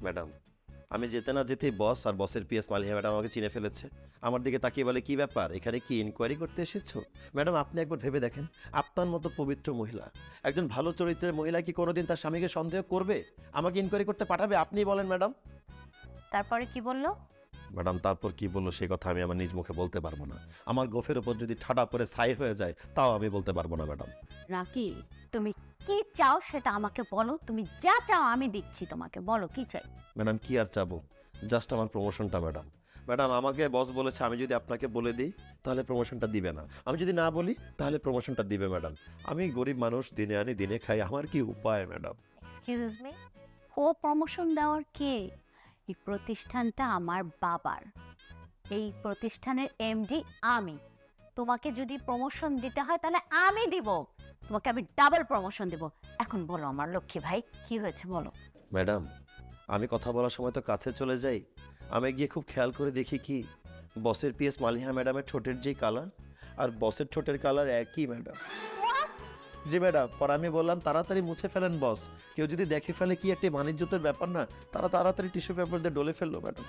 Madam, আমি যেতে না যেতেই বস আর বসের পিএস মালিহা ম্যাডাম আমাকে চিনে ফেলেছে। আমার দিকে তাকিয়ে বলে, কি ব্যাপার, এখানে কি ইনকোয়ারি করতে এসেছো? ম্যাডাম, আপনি একবার ভেবে দেখেন, আপনার মতো পবিত্র মহিলা, একজন ভালো চরিত্রের মহিলা কি কোনোদিন তার স্বামীকে সন্দেহ করবে? আমাকে ইনকোয়ারি করতে পাঠাবে? আপনিই বলেন ম্যাডাম। তারপরে কি বললো? ম্যাডাম, তারপর কি বললো সে কথা আমি আমার নিজ মুখে বলতে পারবো না। আমার গোফের ওপর যদি ঠাডা করে ছাই হয়ে যায় তাও আমি বলতে পারবো না ম্যাডাম। নাকি তুমি কি চাও সেটা আমাকে বলো। তুমি যা চাও আমি দিচ্ছি তোমাকে, বলো কি চাই। ম্যাডাম, কি আর চাবো, জাস্ট আমার প্রমোশনটা ম্যাডাম। ম্যাডাম, আমাকে বস বলেছে আমি যদি আপনাকে বলে দিই তাহলে প্রমোশনটা দিবে না, আমি যদি না বলি তাহলে প্রমোশনটা দিবে ম্যাডাম। আমি গরিব মানুষ, দিনে আনি দিনে খাই, আমার কি উপায় ম্যাডাম? এক্সকিউজ মি, ও প্রমোশন দেওয়ার কে? এই প্রতিষ্ঠানটা আমার বাবার। এই প্রতিষ্ঠানের এমডি আমি। তোমাকে যদি প্রমোশন দিতে হয় তাহলে আমি দিব। তোমাকে আমি ডাবল প্রমোশন দেব। এখন বলো আমার লক্ষ্মী ভাই, কি হয়েছে বলো। ম্যাডাম, আমি কথা বলার সময় তো কাছে চলে যাই, আমি গিয়ে খুব খেয়াল করে দেখি কি বসের পিএস মালিহা ম্যাডামের ঠোঁটের যে কালার আর বসের ঠোঁটের কালার একই ম্যাডাম। জি ম্যাডাম, পর আমি বললাম তাড়াতাড়ি মুছে ফেলেন বস, কেউ যদি দেখে ফেলে কি একটা বাণিজ্যতের ব্যাপার না, তারা তাড়াতাড়ি টিস্যু পেপার দিয়ে ডলে ফেললো ম্যাডাম।